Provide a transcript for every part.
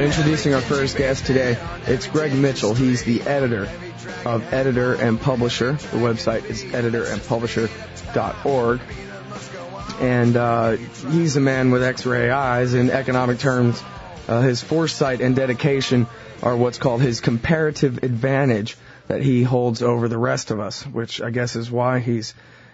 Introducing our first guest today, it's Greg Mitchell. He's the editor of Editor and Publisher. The website is editorandpublisher.org. And he's a man with X-ray eyes. In economic terms, his foresight and dedication are what's called his comparative advantage that he holds over the rest of us, which I guess is why he's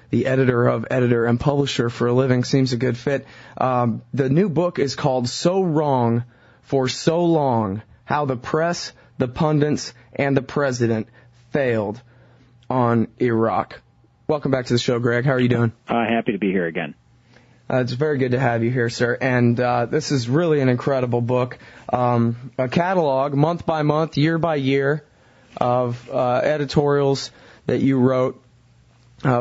the editor of Editor and Publisher for a living. Seems a good fit. The new book is called So Wrong for So Long, How the Press, the Pundits, and the President Failed on Iraq. Welcome back to the show, Greg. How are you doing? Happy to be here again. It's very good to have you here, sir. And this is really an incredible book. A catalog, month by month, year by year, of editorials that you wrote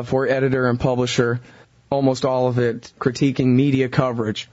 for Editor and Publisher, almost all of it critiquing media coverage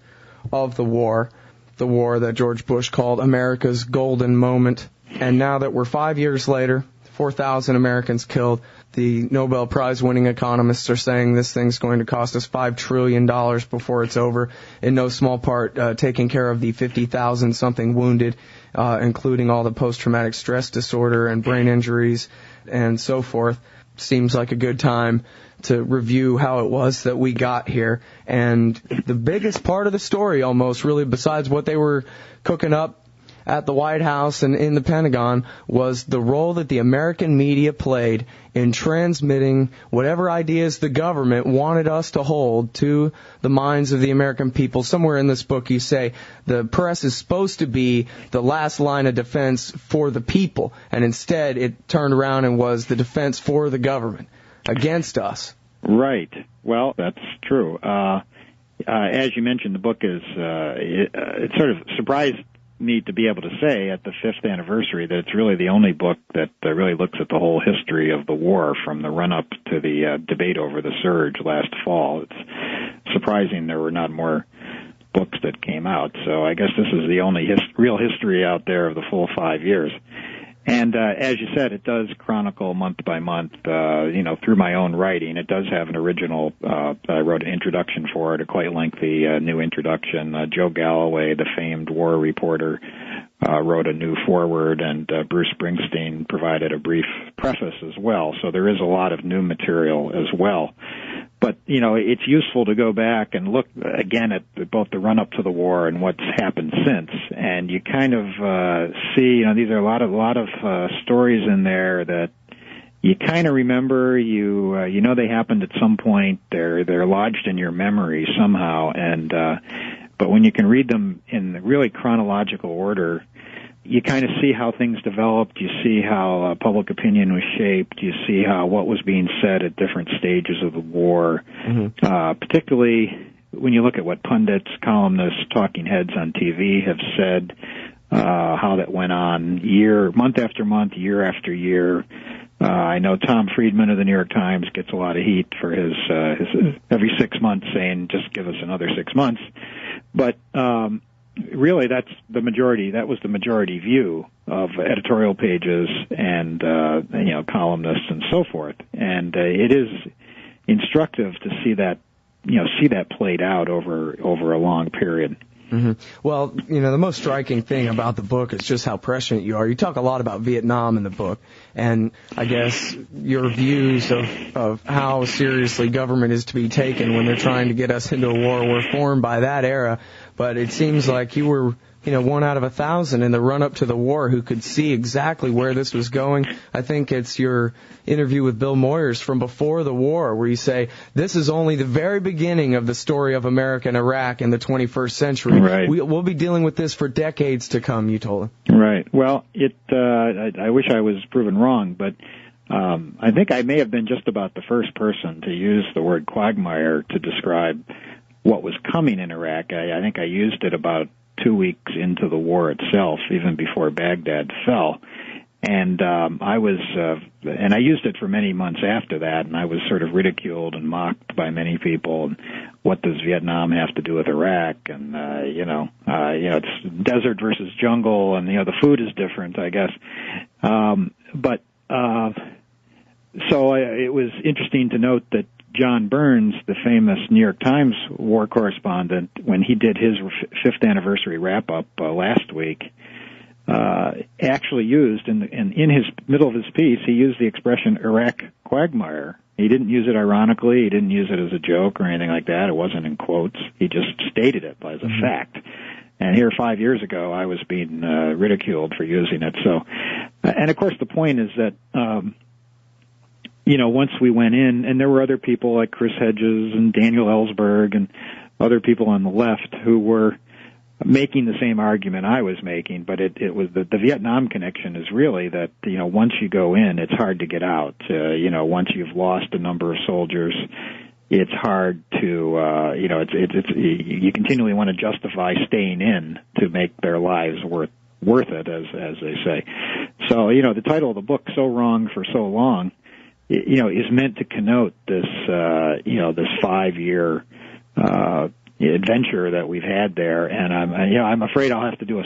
of the war that George Bush called America's golden moment. And now that we're 5 years later, 4,000 Americans killed, the Nobel Prize-winning economists are saying this thing's going to cost us $5 trillion before it's over, in no small part taking care of the 50,000-something wounded, including all the post-traumatic stress disorder and brain injuries and so forth. Seems like a good time to review how it was that we got here. And the biggest part of the story, almost, really, besides what they were cooking up at the White House and in the Pentagon, was the role that the American media played in transmitting whatever ideas the government wanted us to hold to the minds of the American people. Somewhere in this book you say the press is supposed to be the last line of defense for the people, and instead it turned around and was the defense for the government against us. Right. Well, that's true. As you mentioned, the book is, it sort of surprised me to be able to say at the 5th anniversary that it's really the only book that really looks at the whole history of the war from the run-up to the debate over the surge last fall. It's surprising there were not more books that came out. So I guess this is the only real history out there of the full 5 years. And as you said, it does chronicle month by month, through my own writing. It does have an original, I wrote an introduction for it, a quite lengthy new introduction. Joe Galloway, the famed war reporter, wrote a new foreword, and Bruce Springsteen provided a brief preface as well. So there is a lot of new material as well. But, it's useful to go back and look again at both the run-up to the war and what's happened since. And you kind of see, these are a lot of stories in there that you kind of remember. You know they happened at some point. They're lodged in your memory somehow. And but when you can read them in really chronological order, you kind of see how things developed. You see how public opinion was shaped. You see how what was being said at different stages of the war, particularly when you look at what pundits, columnists, talking heads on TV have said, how that went on month after month, year after year. I know Tom Friedman of the New York Times gets a lot of heat for his every 6 months saying, just give us another 6 months. But really, that's the majority. That was the majority view of editorial pages and columnists and so forth. And it is instructive to see that played out over a long period. Mm-hmm. Well, the most striking thing about the book is just how prescient you are. You talk a lot about Vietnam in the book, and I guess your views of how seriously government is to be taken when they're trying to get us into a war were formed by that era. But it seems like you were, 1 out of 1,000 in the run-up to the war who could see exactly where this was going. I think it's your interview with Bill Moyers from before the war where you say, this is only the very beginning of the story of America and Iraq in the 21st century. Right. We'll be dealing with this for decades to come, you told him. Right. Well, I wish I was proven wrong, but I think I may have been just about the first person to use the word quagmire to describe what was coming in Iraq. I think I used it about 2 weeks into the war itself, even before Baghdad fell. And I used it for many months after that, and I was sort of ridiculed and mocked by many people. And what does Vietnam have to do with Iraq? And it's desert versus jungle, and the food is different, I guess. So it was interesting to note that John Burns, the famous New York Times war correspondent, when he did his 5th anniversary wrap-up last week, actually used, in his middle of his piece, he used the expression Iraq quagmire. He didn't use it ironically. He didn't use it as a joke or anything like that. It wasn't in quotes. He just stated it as a fact. And here 5 years ago, I was being ridiculed for using it. So, and of course, the point is that, once we went in, and there were other people like Chris Hedges and Daniel Ellsberg and other people on the left who were making the same argument I was making, but it was the Vietnam connection is really that, once you go in, it's hard to get out. Once you've lost a number of soldiers, it's hard to, you continually want to justify staying in to make their lives worth it, as they say. So, the title of the book, So Wrong for So Long, is meant to connote this, this 5-year, adventure that we've had there, and I'm afraid I'll have to do a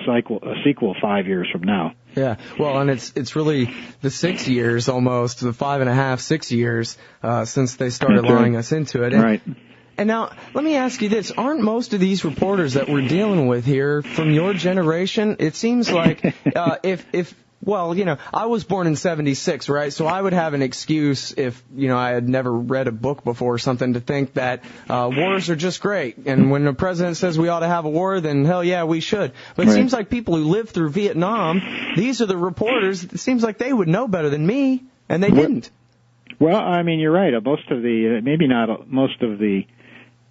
sequel 5 years from now. Yeah, well, and it's really the 6 years almost, the 5.5, 6 years since they started luring us into it. Right. And now, let me ask you this. Aren't most of these reporters that we're dealing with here from your generation? It seems like I was born in 76, right? So I would have an excuse if, I had never read a book before or something to think that wars are just great. And when the president says we ought to have a war, then hell yeah, we should. But it seems like people who lived through Vietnam, these are the reporters, it seems like they would know better than me, and they didn't. Well, I mean, you're right. Most of the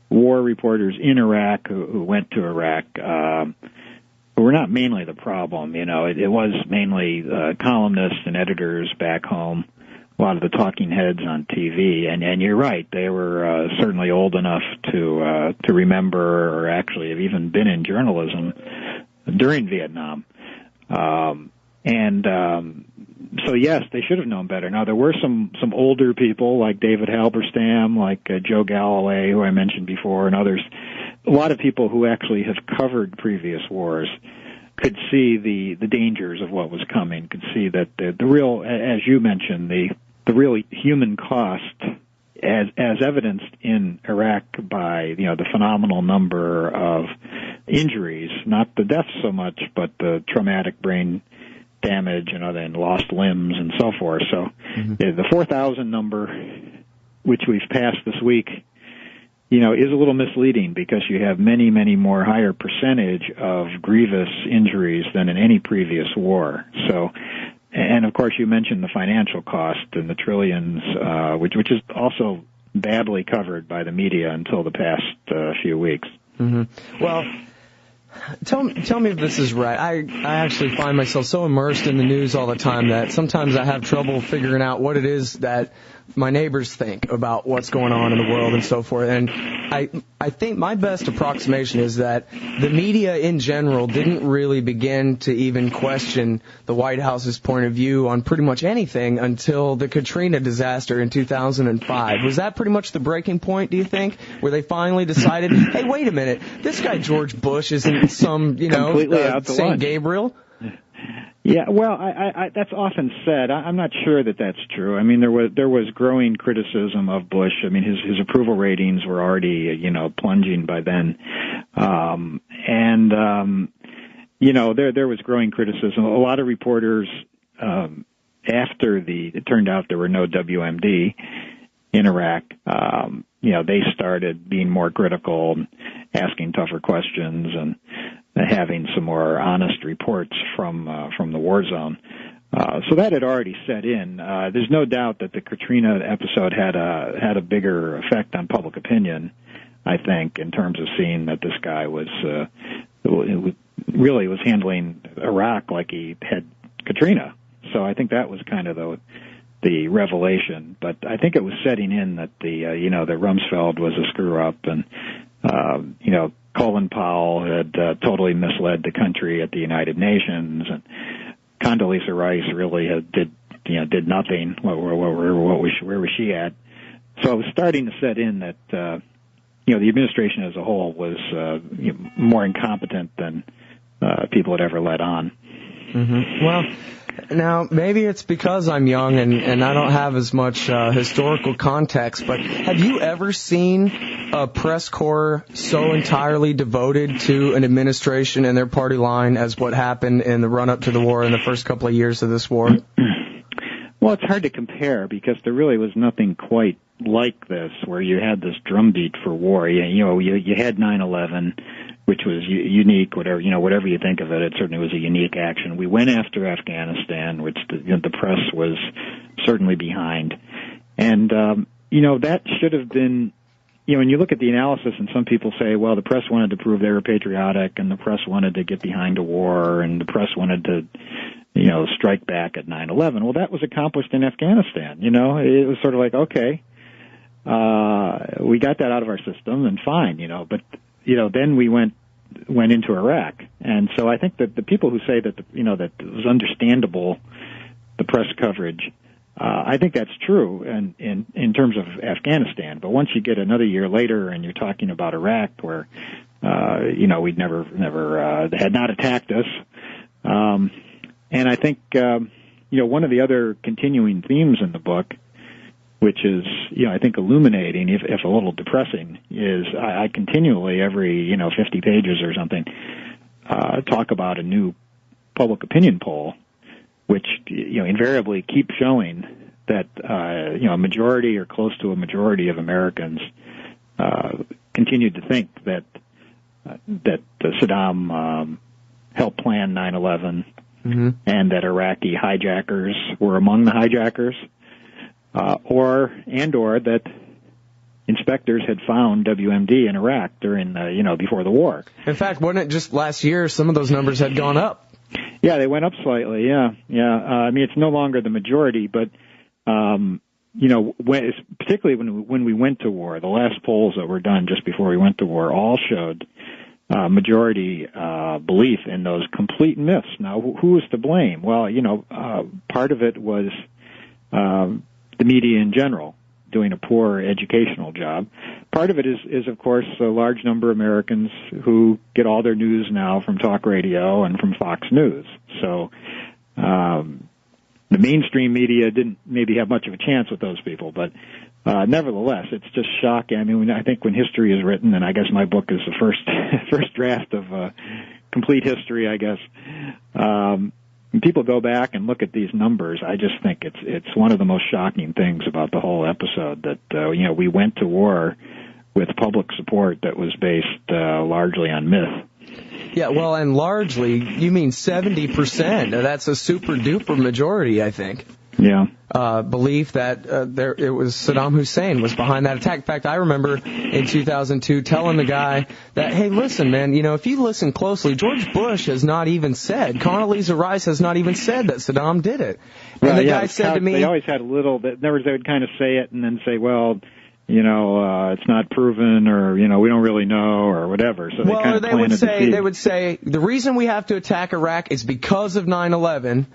war reporters in Iraq who went to Iraq, were not mainly the problem. It was mainly columnists and editors back home, a lot of the talking heads on TV. And you're right, they were certainly old enough to remember, or actually have even been in journalism during Vietnam. So yes, they should have known better. Now, there were some older people like David Halberstam, like Joe Galloway, who I mentioned before, and others. A lot of people who actually have covered previous wars could see the dangers of what was coming, could see that the real, as you mentioned, the real human cost, as evidenced in Iraq by the phenomenal number of injuries, not the deaths so much, but the traumatic brain damage and lost limbs and so forth. So the 4,000 number, which we've passed this week, is a little misleading because you have many, many more higher percentage of grievous injuries than in any previous war. So, and of course you mentioned the financial cost and the trillions, which is also badly covered by the media until the past few weeks. Well, tell me if this is right. I actually find myself so immersed in the news all the time that sometimes I have trouble figuring out what it is that my neighbors think about what's going on in the world and so forth. And I think my best approximation is that the media in general didn't really begin to even question the White House's point of view on pretty much anything until the Katrina disaster in 2005. Was that pretty much the breaking point, do you think, where they finally decided, hey, wait a minute, this guy George Bush isn't some, St. Gabriel? Yeah, well, I that's often said. I'm not sure that that's true. I mean, there was growing criticism of Bush. I mean, his approval ratings were already, plunging by then. There was growing criticism. A lot of reporters, after it turned out there were no WMD in Iraq, they started being more critical, asking tougher questions, and having some more honest reports from the war zone. So that had already set in. There's no doubt that the Katrina episode had a bigger effect on public opinion, I think, in terms of seeing that this guy was handling Iraq like he had Katrina. So I think that was kind of the revelation. But I think it was setting in that that Rumsfeld was a screw up, and Colin Powell had totally misled the country at the United Nations, and Condoleezza Rice really did nothing. Where was she at? So it was starting to set in that the administration as a whole was more incompetent than people had ever let on. Well, Now, maybe it's because I'm young and I don't have as much historical context, but have you ever seen a press corps so entirely devoted to an administration and their party line as what happened in the run-up to the war in the first couple of years of this war? Well, it's hard to compare because there really was nothing quite like this, where you had this drumbeat for war. You had 9/11, which was unique. Whatever you think of it, it certainly was a unique action. We went after Afghanistan, which the press was certainly behind, and that should have been. When you look at the analysis, and some people say, well, the press wanted to prove they were patriotic, and the press wanted to get behind a war, and the press wanted to, strike back at 9/11. Well, that was accomplished in Afghanistan. It was sort of like, okay, we got that out of our system, and fine, but then we went into Iraq, and so I think that the people who say that that it was understandable, the press coverage. I think that's true in terms of Afghanistan. But once you get another year later and you're talking about Iraq, where we'd never they had not attacked us, and I think one of the other continuing themes in the book, which is I think illuminating, if a little depressing, is I continually every 50 pages or something talk about a new public opinion poll, which invariably keep showing that a majority or close to a majority of Americans continued to think that Saddam helped plan 9/11, and that Iraqi hijackers were among the hijackers, or that inspectors had found WMD in Iraq during before the war. In fact, wasn't it just last year some of those numbers had gone up? Yeah, they went up slightly. Yeah. I mean, it's no longer the majority, but particularly when we went to war, the last polls that were done just before we went to war all showed majority belief in those complete myths. Now, who was to blame? Well, part of it was the media in general doing a poor educational job. Part of it is of course, a large number of Americans who get all their news now from talk radio and from Fox News. So the mainstream media didn't maybe have much of a chance with those people, but nevertheless, it's just shocking. I mean, I think when history is written, and I guess my book is the first draft of complete history, I guess. When people go back and look at these numbers, I just think it's one of the most shocking things about the whole episode that we went to war with public support that was based largely on myth. Yeah, well, and largely, you mean 70%. That's a super-duper majority, I think. Yeah. Belief that it was Saddam Hussein was behind that attack. In fact, I remember in 2002 telling the guy that, hey, listen, man, if you listen closely, George Bush has not even said, Condoleezza Rice has not even said that Saddam did it. And the guy said to me... They always had a little bit, they would kind of say it and then say, well... it's not proven, or, we don't really know, or whatever. So they would say, the reason we have to attack Iraq is because of 9/11, ...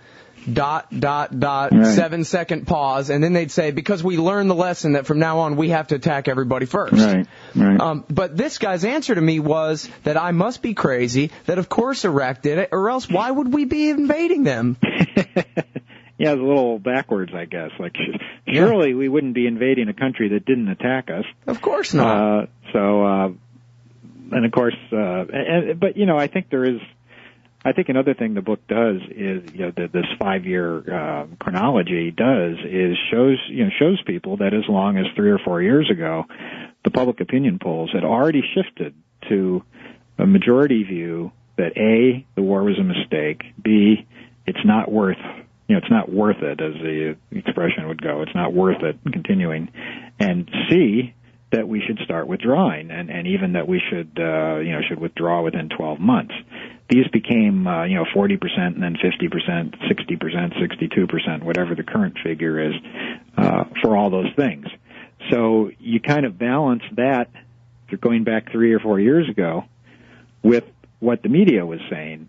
right. 7-second pause, and then they'd say, because we learned the lesson that from now on we have to attack everybody first. Right. But this guy's answer to me was that I must be crazy, that of course Iraq did it, or else why would we be invading them? Yeah, it's a little backwards, I guess. Like, surely we wouldn't be invading a country that didn't attack us. Of course not. And of course, but I think there is. I think another thing the book does is, this 5-year chronology shows people that as long as 3 or 4 years ago, the public opinion polls had already shifted to a majority view that A, the war was a mistake, B, it's not worth it, as the expression would go. It's not worth it continuing. And C, that we should start withdrawing, and even that we should withdraw within 12 months. These became, 40% and then 50%, 60%, 62%, whatever the current figure is, for all those things. So you kind of balance that, if you're going back 3 or 4 years ago, with what the media was saying.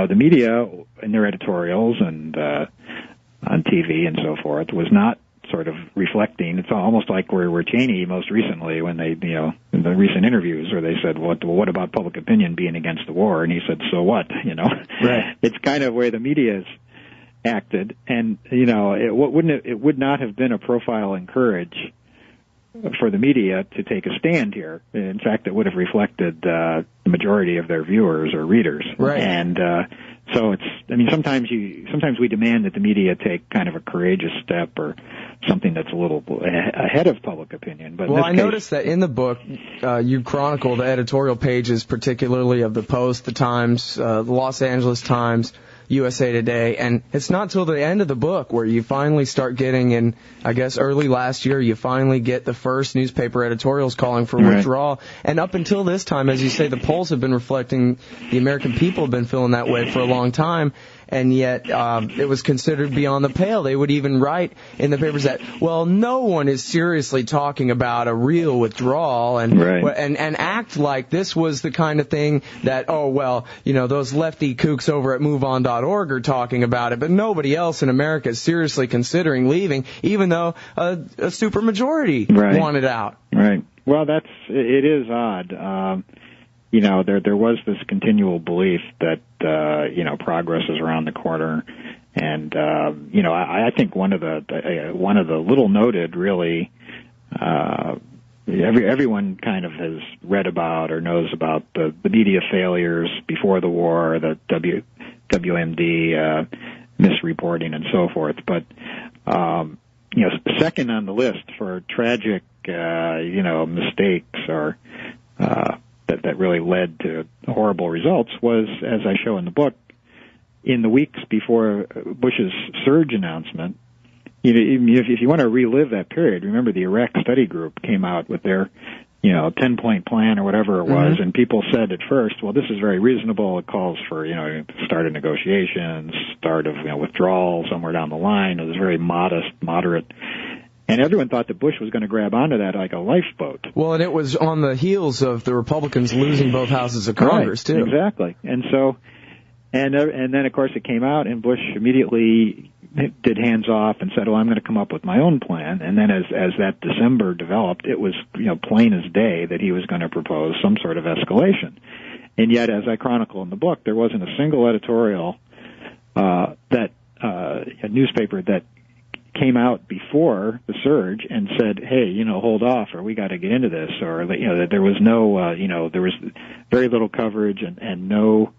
The media in their editorials and on TV and so forth was not sort of reflecting. It's almost like where Cheney most recently, when they in the recent interviews where they said, what about public opinion being against the war? And he said, so what? Right. It's kind of where the media has acted, and it would not have been a profile in courage for the media to take a stand here. In fact, it would have reflected the majority of their viewers or readers. Right. And so sometimes we demand that the media take kind of a courageous step or something that's a little ahead of public opinion. But I noticed that in the book, you chronicle the editorial pages, particularly of the Post, the Times, the Los Angeles Times, USA Today, and it's not till the end of the book where you finally start getting, in I guess early last year, you finally get the first newspaper editorials calling for withdrawal. And up until this time, as you say, the polls have been reflecting the American people have been feeling that way for a long time. And yet it was considered beyond the pale. They would even write in the papers that, well, no one is seriously talking about a real withdrawal, and act like this was the kind of thing that, those lefty kooks over at MoveOn.org are talking about it, but nobody else in America is seriously considering leaving, even though a supermajority wanted out. Right. Well, it is odd. There was this continual belief that, progress is around the corner. And, I think one of the little noted really, everyone kind of has read about or knows about the media failures before the war, the WMD, misreporting and so forth. But, second on the list for tragic, mistakes or, that really led to horrible results was, as I show in the book, in the weeks before Bush's surge announcement. If you want to relive that period, remember the Iraq Study Group came out with their, 10-point plan or whatever it was, and people said at first, well, this is very reasonable. It calls for, start of negotiations, start of withdrawal somewhere down the line. It was very modest, moderate. And everyone thought that Bush was going to grab onto that like a lifeboat. Well, and it was on the heels of the Republicans losing both houses of Congress, too. Exactly. And so, and then, of course, it came out, and Bush immediately did hands off and said, well, I'm going to come up with my own plan. And then as that December developed, it was, plain as day that he was going to propose some sort of escalation. And yet, as I chronicle in the book, there wasn't a single editorial a newspaper that came out before the surge and said, hey, hold off, or we got to get into this, or, that there was no, there was very little coverage and no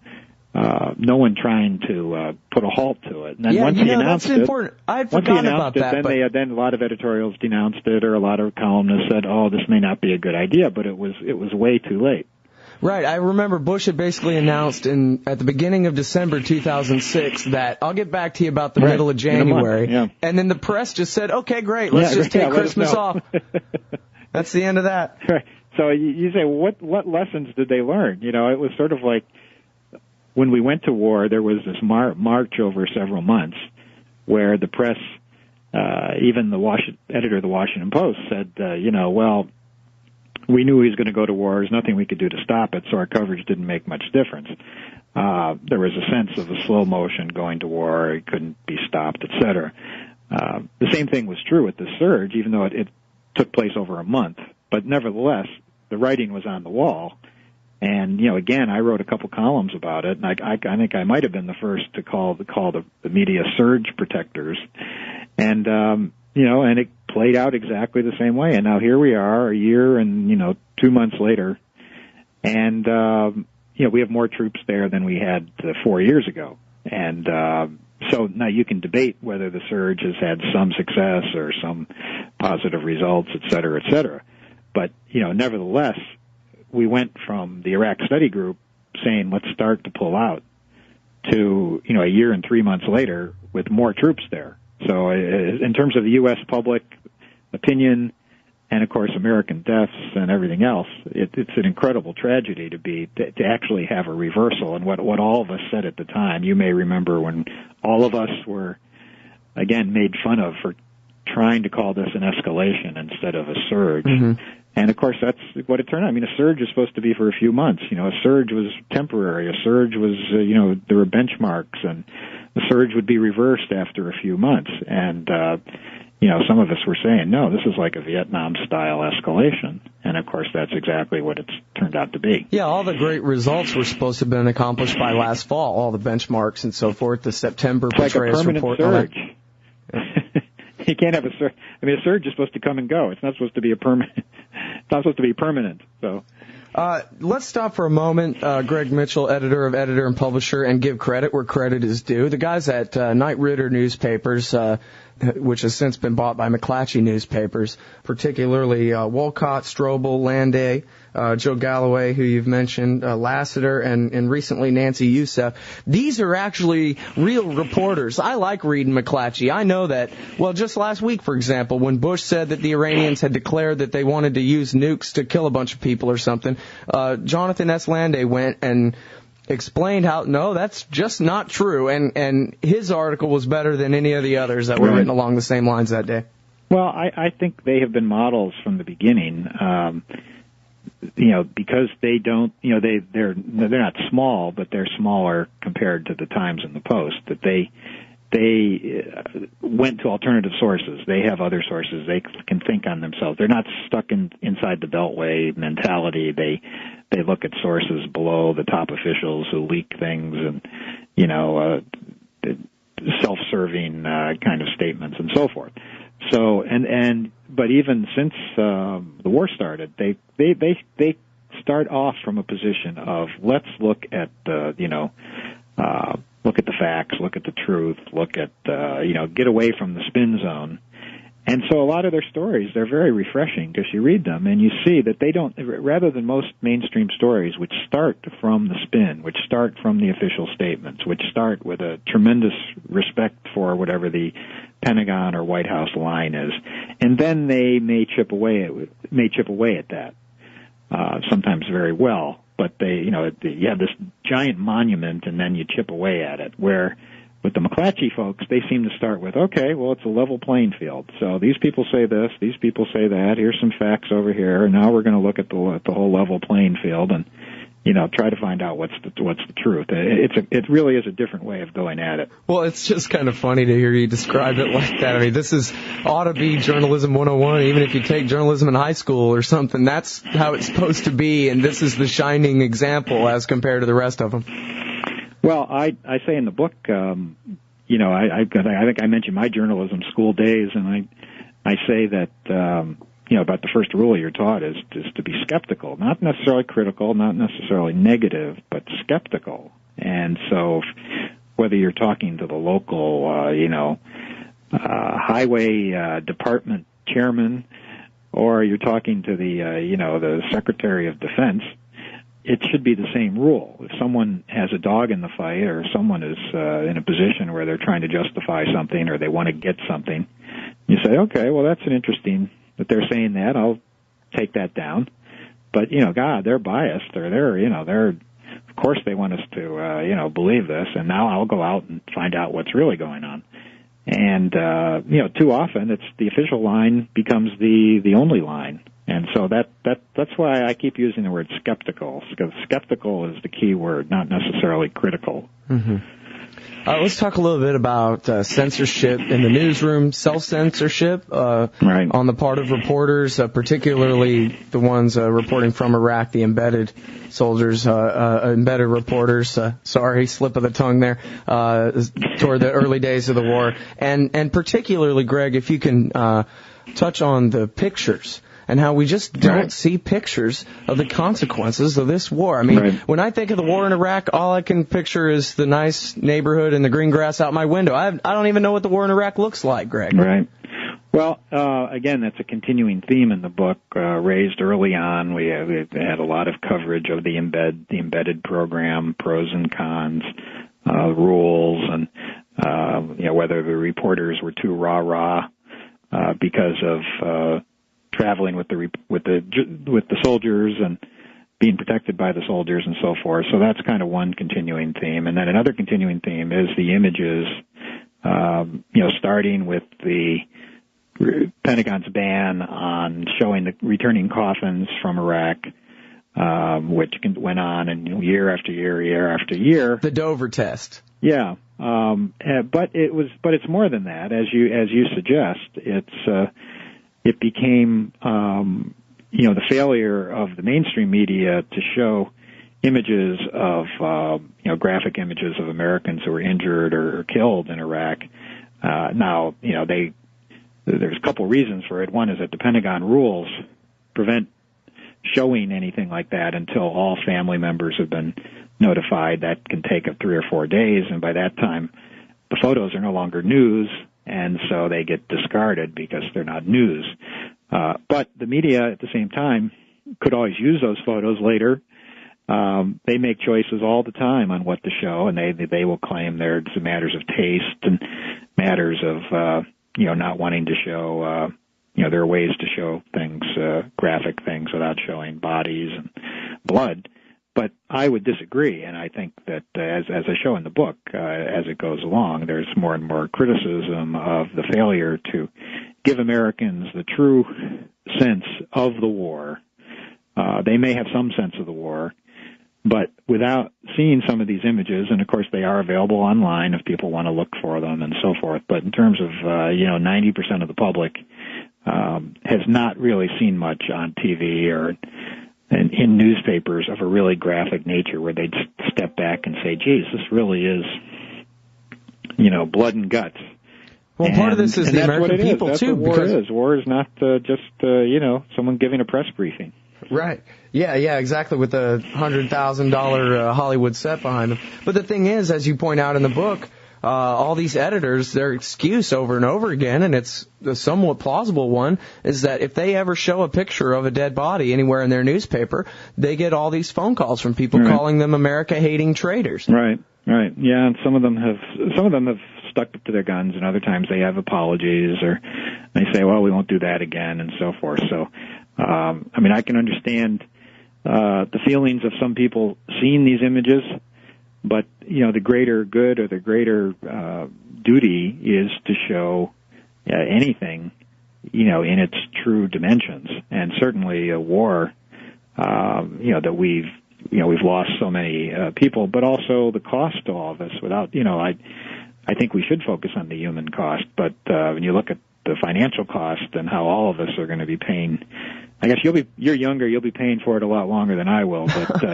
one trying to put a halt to it. And then once he announced that's important. I'd forgotten about that. Then a lot of editorials denounced it, or a lot of columnists said, oh, this may not be a good idea, but it was way too late. Right. I remember Bush had basically announced at the beginning of December 2006 that I'll get back to you about the middle of January. And then the press just said, okay, great, let's just take Christmas off. That's the end of that. Right. So you say, what lessons did they learn? It was sort of like when we went to war, there was this march over several months where the press, even the editor of the Washington Post said, we knew he was going to go to war. There's nothing we could do to stop it, so our coverage didn't make much difference. There was a sense of a slow motion going to war. It couldn't be stopped, etc. The same thing was true with the surge, even though it took place over a month. But nevertheless, the writing was on the wall. And, again, I wrote a couple columns about it, and I think I might have been the first to call the media surge protectors. And, and it played out exactly the same way. And now here we are, a year and, 2 months later, and, we have more troops there than we had 4 years ago. And so now you can debate whether the surge has had some success or some positive results, et cetera, et cetera. But, nevertheless, we went from the Iraq Study Group saying, let's start to pull out, to, a year and 3 months later with more troops there. So in terms of the U.S. public opinion and, of course, American deaths and everything else, it's an incredible tragedy to actually have a reversal. And what all of us said at the time, you may remember when all of us were, again, made fun of for trying to call this an escalation instead of a surge. Mm-hmm. And, of course, that's what it turned out. I mean, a surge is supposed to be for a few months. A surge was temporary. A surge was, there were benchmarks, and the surge would be reversed after a few months. And, some of us were saying, no, this is like a Vietnam-style escalation. And, of course, that's exactly what it's turned out to be. Yeah, all the great results were supposed to have been accomplished by last fall, all the benchmarks and so forth, the September Petraeus report. It's like a permanent surge. You can't have a surge. I mean, a surge is supposed to come and go. It's not supposed to be permanent. It's not supposed to be permanent. So. Let's stop for a moment, Greg Mitchell, editor of Editor and Publisher, and give credit where credit is due. The guys at Knight Ridder Newspapers, which has since been bought by McClatchy Newspapers, particularly Wolcott, Strobel, Landay, Joe Galloway, who you've mentioned, Lassiter, and recently Nancy Youssef. These are actually real reporters. I like reading McClatchy. I know that. Well, just last week, for example, when Bush said that the Iranians had declared that they wanted to use nukes to kill a bunch of people or something, Jonathan S. Landay went and explained how, no, that's just not true, and his article was better than any of the others that were written along the same lines that day. Well, I think they have been models from the beginning, because they don't, they're not small, but they're smaller compared to the Times and the Post, that they went to alternative sources. They have other sources. They can think on themselves. They're not stuck inside the Beltway mentality. They look at sources below the top officials who leak things and, self-serving kind of statements and so forth. So, but even since the war started, they start off from a position of let's look at look at the facts, look at the truth, look at get away from the spin zone. And so a lot of their stories, they're very refreshing because you read them and you see that they don't, rather than most mainstream stories which start from the spin, which start from the official statements, which start with a tremendous respect for whatever the Pentagon or White House line is, and then they may chip away at that, sometimes very well. But you have this giant monument and then you chip away at it, where with the McClatchy folks, they seem to start with, okay, well, it's a level playing field. So these people say this, these people say that, here's some facts over here, and now we're going to look at the whole level playing field and, try to find out what's the truth. It really is a different way of going at it. Well, it's just kind of funny to hear you describe it like that. I mean, this ought to be Journalism 101, even if you take journalism in high school or something. That's how it's supposed to be, and this is the shining example as compared to the rest of them. Well, I say in the book, I think I mentioned my journalism school days, and I say that, about the first rule you're taught is to be skeptical, not necessarily critical, not necessarily negative, but skeptical. And so whether you're talking to the local, highway department chairman, or you're talking to the Secretary of Defense, it should be the same rule. If someone has a dog in the fight, or someone is in a position where they're trying to justify something or they want to get something, you say, okay, well, that's an interesting that they're saying that. I'll take that down. But, God, they're biased, or they're, of course they want us to, believe this, and now I'll go out and find out what's really going on. And, too often it's the official line becomes the only line. And so that's why I keep using the word skeptical, because skeptical is the key word, not necessarily critical. Mm-hmm. Let's talk a little bit about censorship in the newsroom, self-censorship on the part of reporters, particularly the ones reporting from Iraq, the embedded soldiers, embedded reporters, sorry, slip of the tongue there, toward the early days of the war. And particularly, Greg, if you can touch on the pictures and how we just don't see pictures of the consequences of this war. I mean, when I think of the war in Iraq, all I can picture is the nice neighborhood and the green grass out my window. I don't even know what the war in Iraq looks like, Greg. Right. Well, again, that's a continuing theme in the book, raised early on. We had a lot of coverage of the embedded program, pros and cons, rules, and whether the reporters were too rah-rah because of traveling with the soldiers and being protected by the soldiers and so forth. So that's kind of one continuing theme. And then another continuing theme is the images, starting with the Pentagon's ban on showing the returning coffins from Iraq, which went on and year after year after year. The Dover test. Yeah. But it's more than that. As you suggest, it became, the failure of the mainstream media to show images of, graphic images of Americans who were injured or killed in Iraq. Now, there's a couple reasons for it. One is that the Pentagon rules prevent showing anything like that until all family members have been notified. That can take 3 or 4 days, and by that time, the photos are no longer news, and so they get discarded because they're not news. But the media, at the same time, could always use those photos later. They make choices all the time on what to show, and they will claim there's matters of taste and matters of not wanting to show. There are ways to show things, graphic things, without showing bodies and blood. But I would disagree, and I think that as I show in the book, as it goes along, there's more and more criticism of the failure to give Americans the true sense of the war. They may have some sense of the war, but without seeing some of these images, and of course they are available online if people want to look for them and so forth, but in terms of, 90% of the public has not really seen much on TV or in newspapers of a really graphic nature where they'd step back and say, geez, this really is, blood and guts. Well, part of this is the American people, that's too. What war is. War is not just, someone giving a press briefing. Right. Yeah, exactly, with the $100,000 Hollywood set behind them. But the thing is, as you point out in the book, all these editors, their excuse over and over again, and it's a somewhat plausible one, is that if they ever show a picture of a dead body anywhere in their newspaper, they get all these phone calls from people calling them America-hating traitors. Right. Yeah, and some of them have stuck to their guns, and other times they have apologies, or they say, well, we won't do that again, and so forth. So, I can understand the feelings of some people seeing these images, but, the greater good or the greater duty is to show anything, in its true dimensions. And certainly a war, that we've lost so many people, but also the cost to all of this without, I think we should focus on the human cost, but when you look at the financial cost and how all of us are going to be paying, I guess you're younger, you'll be paying for it a lot longer than I will, but,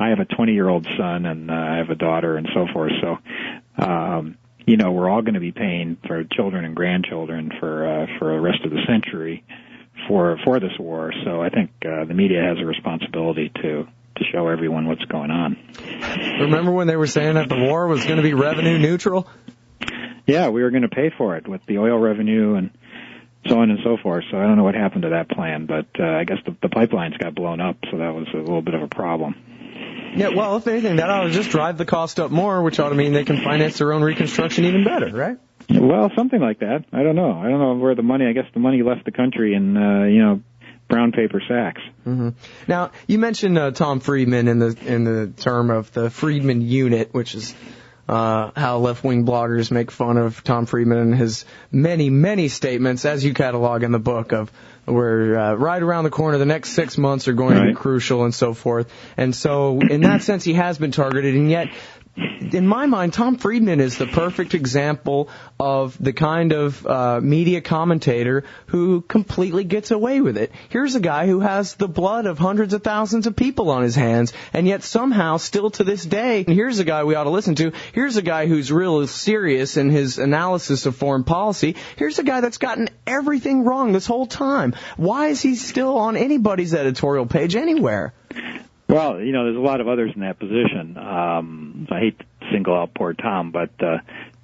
I have a 20-year-old son and I have a daughter and so forth, so, we're all going to be paying for children and grandchildren for the rest of the century for this war, so I think the media has a responsibility to show everyone what's going on. Remember when they were saying that the war was going to be revenue neutral? Yeah, we were going to pay for it with the oil revenue and so on and so forth. So I don't know what happened to that plan, but I guess the pipelines got blown up, so that was a little bit of a problem. Yeah, well, if anything, that ought to just drive the cost up more, which ought to mean they can finance their own reconstruction even better, right? Well, something like that. I don't know. I don't know where the money, I guess the money left the country in, brown paper sacks. Mm-hmm. Now, you mentioned Tom Friedman in the term of the Friedman unit, which is how left-wing bloggers make fun of Tom Friedman and his many, many statements, as you catalog in the book, of where right around the corner, the next 6 months are going to be crucial and so forth. And so, in that sense, he has been targeted, and yet, in my mind, Tom Friedman is the perfect example of the kind of media commentator who completely gets away with it. Here's a guy who has the blood of hundreds of thousands of people on his hands, and yet somehow, still to this day, and here's a guy we ought to listen to, here's a guy who's real serious in his analysis of foreign policy, here's a guy that's gotten everything wrong this whole time. Why is he still on anybody's editorial page anywhere? Well, there's a lot of others in that position. I hate to single out poor Tom, but,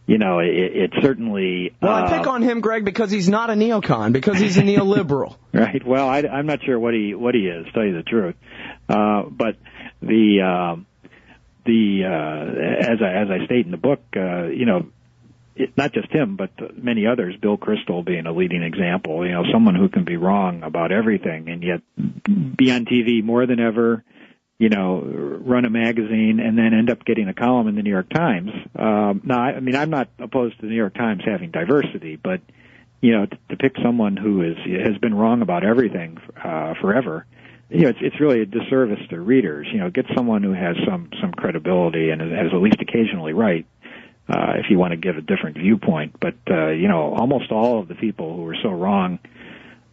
it certainly... Well, I pick on him, Greg, because he's not a neocon, because he's a neoliberal. Right. Well, I'm not sure what he is, to tell you the truth. But as I state in the book, not just him, but many others, Bill Kristol being a leading example, someone who can be wrong about everything and yet be on TV more than ever, run a magazine and then end up getting a column in the New York Times. Now, I'm not opposed to the New York Times having diversity, but, to pick someone who has been wrong about everything, forever, it's really a disservice to readers. Get someone who has some credibility and is at least occasionally right, if you want to give a different viewpoint. But, almost all of the people who were so wrong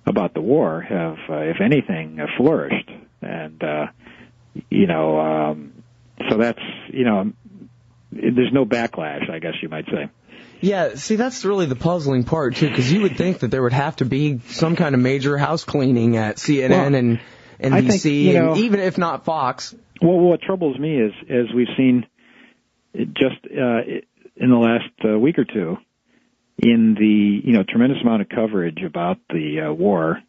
about the war have, if anything, flourished. And, so that's, there's no backlash, I guess you might say. Yeah, see, that's really the puzzling part, too, because you would think that there would have to be some kind of major house cleaning at CNN and NBC, and even if not Fox. Well, what troubles me is, as we've seen just in the last week or two, in the tremendous amount of coverage about the war,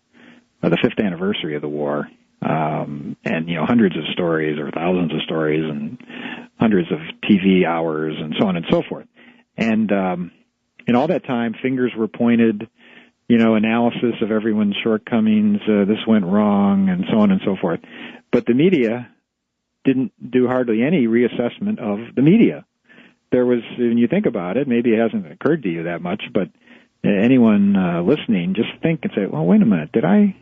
the 5th anniversary of the war, and hundreds of stories or thousands of stories and hundreds of TV hours and so on and so forth. And in all that time, fingers were pointed, analysis of everyone's shortcomings, this went wrong, and so on and so forth. But the media didn't do hardly any reassessment of the media. There was, when you think about it, maybe it hasn't occurred to you that much, but anyone listening, just think and say, well, wait a minute, did I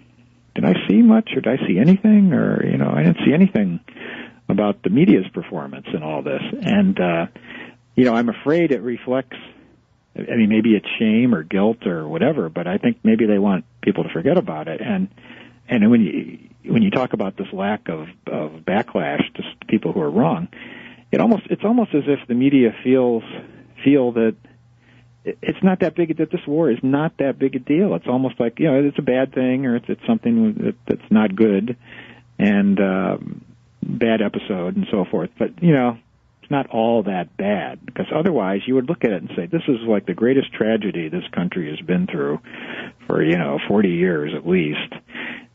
see much, or did I see anything? Or, I didn't see anything about the media's performance in all this. And, I'm afraid it reflects, maybe it's shame or guilt or whatever, but I think maybe they want people to forget about it. And when you talk about this lack of backlash to people who are wrong, it's almost as if the media feel that it's not that big, that this war is not that big a deal. It's almost like, it's a bad thing, or it's something that's not good, and bad episode and so forth. But, it's not all that bad, because otherwise you would look at it and say, this is like the greatest tragedy this country has been through for, 40 years at least,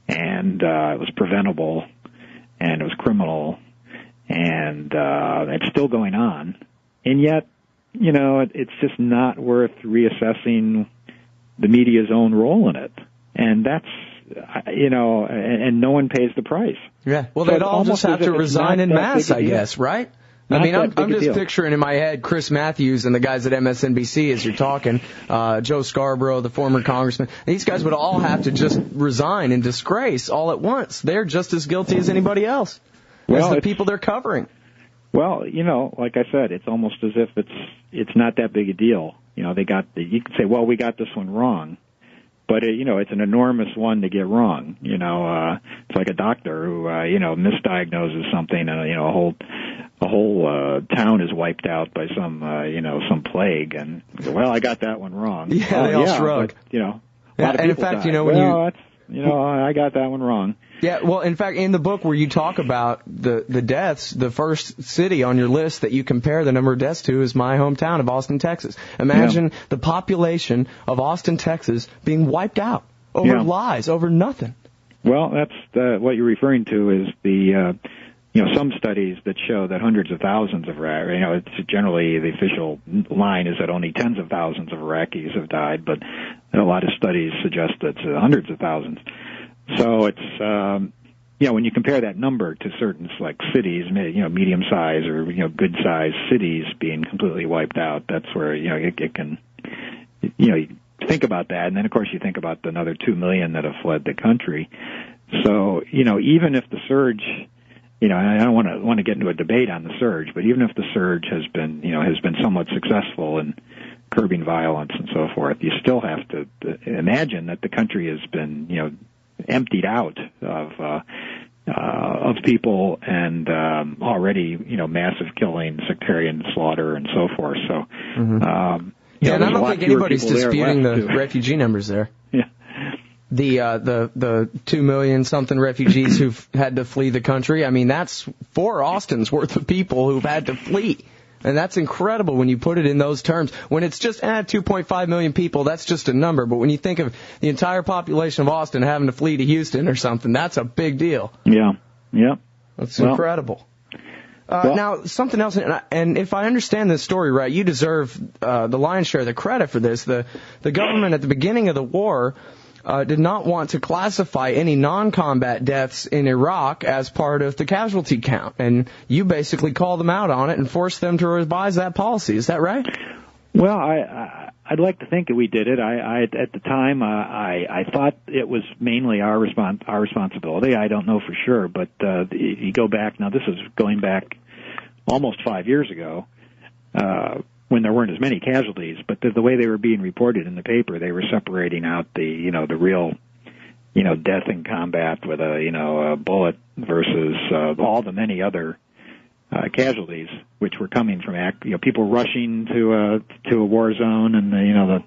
and it was preventable, and it was criminal, and it's still going on, and yet, it's just not worth reassessing the media's own role in it, and that's, and no one pays the price. Yeah, well, so they'd all just have to resign en masse, I guess, right? I'm just picturing in my head Chris Matthews and the guys at MSNBC as you're talking, Joe Scarborough, the former congressman. These guys would all have to just resign in disgrace all at once. They're just as guilty as anybody else, as the people they're covering. Well, like I said, it's almost as if it's not that big a deal. You could say, well, we got this one wrong. But, it's an enormous one to get wrong. It's like a doctor who, misdiagnoses something and, a whole town is wiped out by some plague. And, well, I got that one wrong. Yeah, they all shrug. But, a lot of people in fact, die. I got that one wrong. Yeah, well, in fact, in the book where you talk about the deaths, the first city on your list that you compare the number of deaths to is my hometown of Austin, Texas. Imagine the population of Austin, Texas being wiped out over lies, over nothing. Well, that's what you're referring to is the, some studies that show that hundreds of thousands of Iraqis, it's generally the official line is that only tens of thousands of Iraqis have died, but a lot of studies suggest that it's hundreds of thousands. So it's, when you compare that number to certain like cities, medium-sized or, good-sized cities being completely wiped out, that's where, it can, you think about that. And then, of course, you think about the another 2 million that have fled the country. So, even if the surge, and I don't want to get into a debate on the surge, but even if the surge has been somewhat successful in curbing violence and so forth, you still have to imagine that the country has been, emptied out of people and already massive killing, sectarian slaughter, and so forth. So and I don't think anybody's disputing the refugee numbers there. Yeah. The 2 million something refugees who've had to flee the country. I mean, that's 4 Austins worth of people who've had to flee. And that's incredible when you put it in those terms. When it's just 2.5 million people, that's just a number. But when you think of the entire population of Austin having to flee to Houston or something, that's a big deal. Yeah. That's incredible. Now, something else, and if I understand this story right, you deserve the lion's share of the credit for this. The government at the beginning of the war did not want to classify any non-combat deaths in Iraq as part of the casualty count. And you basically called them out on it and forced them to revise that policy. Is that right? Well, I'd like to think that we did it. I at the time, I thought it was mainly our responsibility. I don't know for sure, but you go back, now this is going back almost 5 years ago, when there weren't as many casualties, but the way they were being reported in the paper, they were separating out the real death in combat with a bullet versus all the many other casualties which were coming from people rushing to a war zone, and the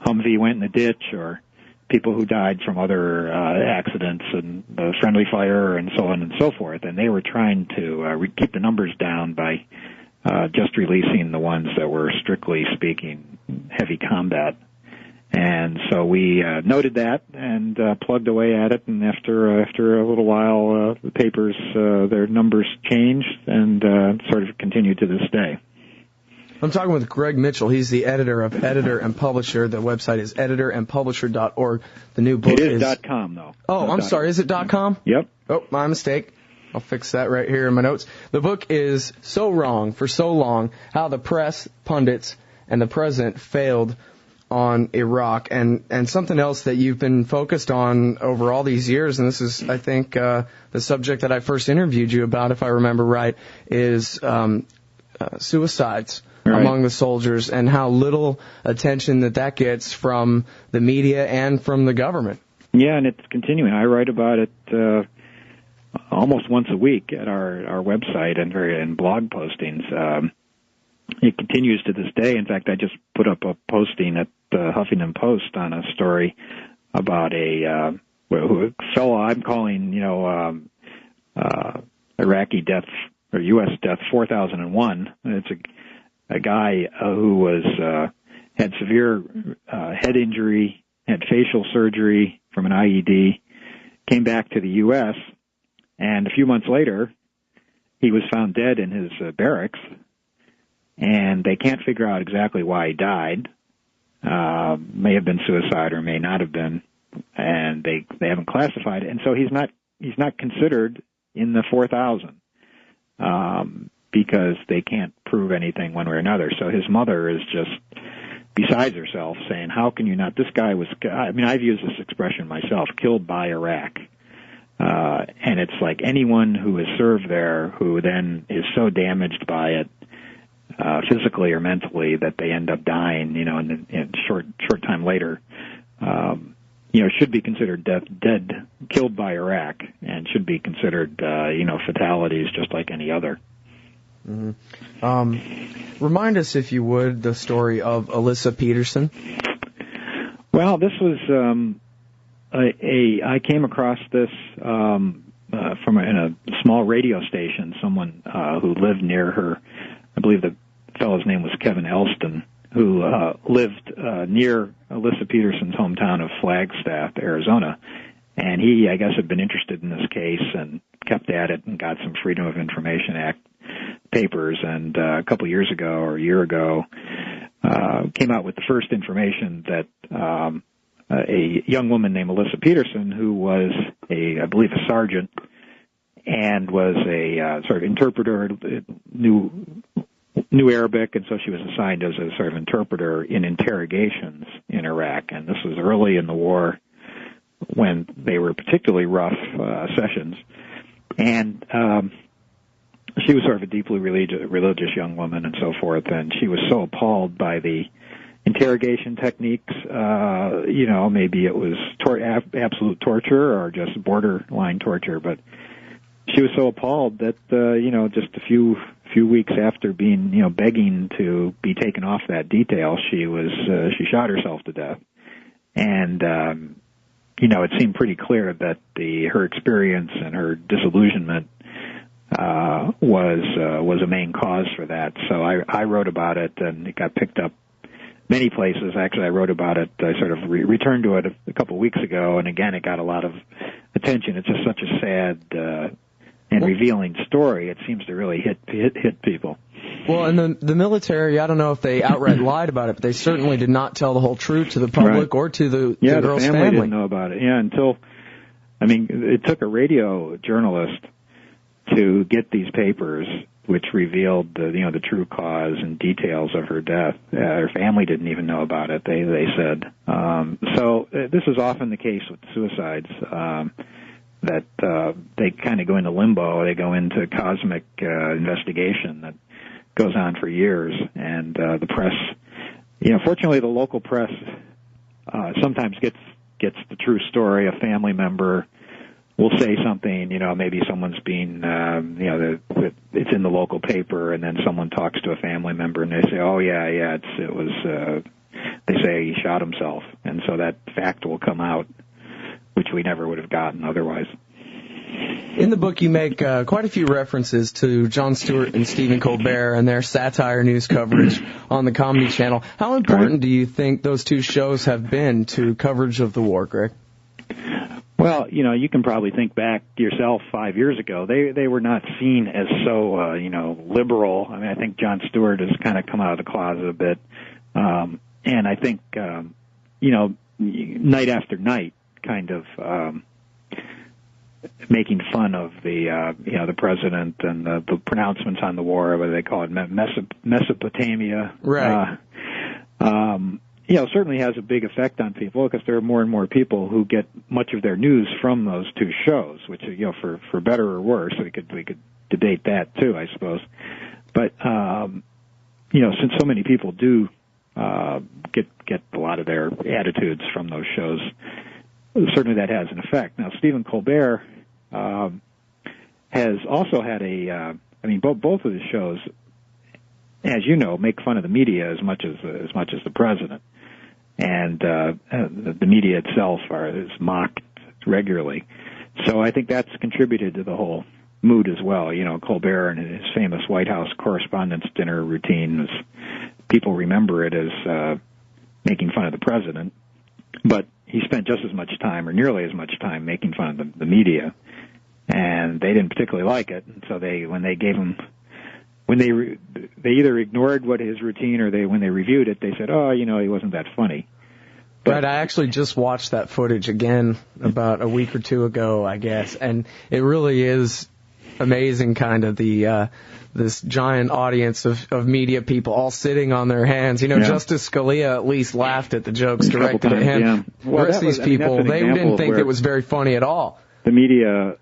Humvee went in the ditch, or people who died from other accidents and friendly fire and so on and so forth. And they were trying to keep the numbers down by just releasing the ones that were, strictly speaking, heavy combat. And so we noted that and plugged away at it. And after a little while, the papers, their numbers changed and sort of continued to this day. I'm talking with Greg Mitchell. He's the editor of Editor and Publisher. The website is editorandpublisher.org. The new book is .com, though. Oh, I'm sorry. Is it .com? Yep. Oh, my mistake. I'll fix that right here in my notes. The book is So Wrong for So Long, How the Press, Pundits, and the President Failed on Iraq. And something else that you've been focused on over all these years, and this is, I think, the subject that I first interviewed you about, if I remember right, is suicides. Right. Among the soldiers, and how little attention that gets from the media and from the government. Yeah, and it's continuing. I write about it almost once a week at our website and in blog postings. It continues to this day. In fact, I just put up a posting at the Huffington Post on a story about a fellow I'm calling, Iraqi death or U.S. death 4001. It's a guy who was had severe head injury, had facial surgery from an IED, came back to the U.S., and a few months later, he was found dead in his barracks, and they can't figure out exactly why he died. May have been suicide or may not have been, and they haven't classified it, and so he's not considered in the 4,000. Because they can't prove anything one way or another. So his mother is just besides herself, saying, how can you not? This guy was, I've used this expression myself, killed by Iraq. And it's like anyone who has served there who then is so damaged by it, physically or mentally, that they end up dying, and short time later, should be considered dead, killed by Iraq, and should be considered, fatalities just like any other. Mm-hmm. Remind us, if you would, the story of Alyssa Peterson. Well, this was I came across this in a small radio station. Someone who lived near her, I believe the fellow's name was Kevin Elston, who lived near Alyssa Peterson's hometown of Flagstaff, Arizona. And he, I guess, had been interested in this case and kept at it and got some Freedom of Information Act papers, and a couple years ago or a year ago came out with the first information that a young woman named Alyssa Peterson, who was I believe a sergeant and was a sort of interpreter, knew Arabic, and so she was assigned as a sort of interpreter in interrogations in Iraq. And this was early in the war when they were particularly rough sessions. And she was sort of a deeply religious young woman and so forth, and she was so appalled by the interrogation techniques, maybe it was absolute torture or just borderline torture, but she was so appalled that, just a few weeks after being, begging to be taken off that detail, she shot herself to death. And, it seemed pretty clear that her experience and her disillusionment was a main cause for that. So I wrote about it, and it got picked up many places. Actually, I wrote about it. I sort of returned to it a couple of weeks ago, and again, it got a lot of attention. It's just such a sad and revealing story. It seems to really hit people. Well, and the military, I don't know if they outright lied about it, but they certainly did not tell the whole truth to the public or to the girl's family. The family didn't know about it. Yeah, it took a radio journalist to get these papers, which revealed the true cause and details of her death. Her family didn't even know about it, they said. So this is often the case with suicides, that they kind of go into limbo. They go into cosmic investigation that goes on for years, and the press, fortunately the local press sometimes gets gets the true story. A family member will say something, maybe someone's being, it's in the local paper, and then someone talks to a family member, and they say, oh, yeah, they say he shot himself. And so that fact will come out, which we never would have gotten otherwise. In the book, you make quite a few references to Jon Stewart and Stephen Colbert and their satire news coverage on the Comedy Channel. How important do you think those two shows have been to coverage of the war, Greg? Well, you can probably think back yourself 5 years ago. They were not seen as so, liberal. I mean, I think Jon Stewart has kind of come out of the closet a bit. And I think, night after night, kind of making fun of the president and the pronouncements on the war, whether they call it Mesopotamia. Right. Certainly has a big effect on people because there are more and more people who get much of their news from those two shows, which, for better or worse, we could debate that too, I suppose. But, since so many people do get a lot of their attitudes from those shows, certainly that has an effect. Now, Stephen Colbert has also had both of the shows, as you know, make fun of the media as much as the president, and the media itself is mocked regularly. So I think that's contributed to the whole mood as well. Colbert and his famous White House Correspondents' Dinner routine, people remember it as making fun of the president, but he spent just as much time, or nearly as much time, making fun of the media, and they didn't particularly like it. And so they either ignored what his routine, or when they reviewed it, they said, "Oh, he wasn't that funny." Right, I actually just watched that footage again about a week or two ago, I guess, and it really is amazing, kind of this giant audience of media people all sitting on their hands. Justice Scalia at least laughed at the jokes directed at him. Yeah. Well, the rest of these people, they didn't think it was very funny at all. The media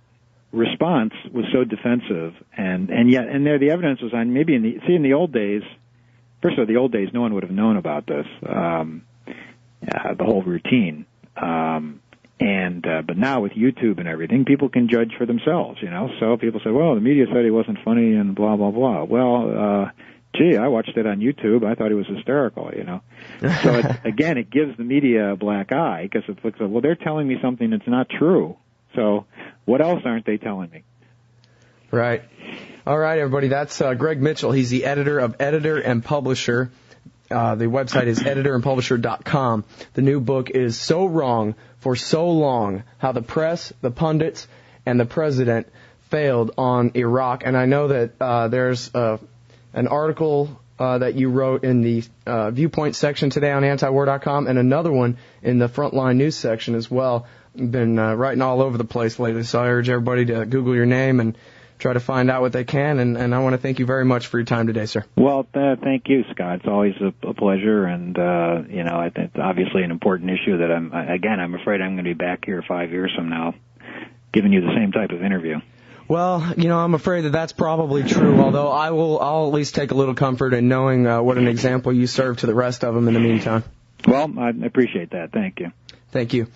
response was so defensive, and there the evidence was on maybe in the old days. First of all, the old days, no one would have known about this, the whole routine. But now with YouTube and everything, people can judge for themselves, So people say, well, the media said he wasn't funny and blah, blah, blah. Well, I watched it on YouTube. I thought he was hysterical, So it gives the media a black eye because it looks like, well, they're telling me something that's not true. So what else aren't they telling me? Right. All right, everybody. That's Greg Mitchell. He's the editor of Editor and Publisher. The website is editorandpublisher.com. The new book is So Wrong for So Long, How the Press, the Pundits, and the President Failed on Iraq. And I know that there's an article that you wrote in the Viewpoint section today on antiwar.com, and another one in the Frontline News section as well. You've been writing all over the place lately, so I urge everybody to Google your name and try to find out what they can, and I want to thank you very much for your time today, sir. Well, thank you, Scott. It's always a pleasure, and I think it's obviously an important issue that I'm afraid I'm going to be back here 5 years from now, giving you the same type of interview. Well, I'm afraid that's probably true, although I'll at least take a little comfort in knowing what an example you serve to the rest of them in the meantime. Well, I appreciate that. Thank you. Thank you.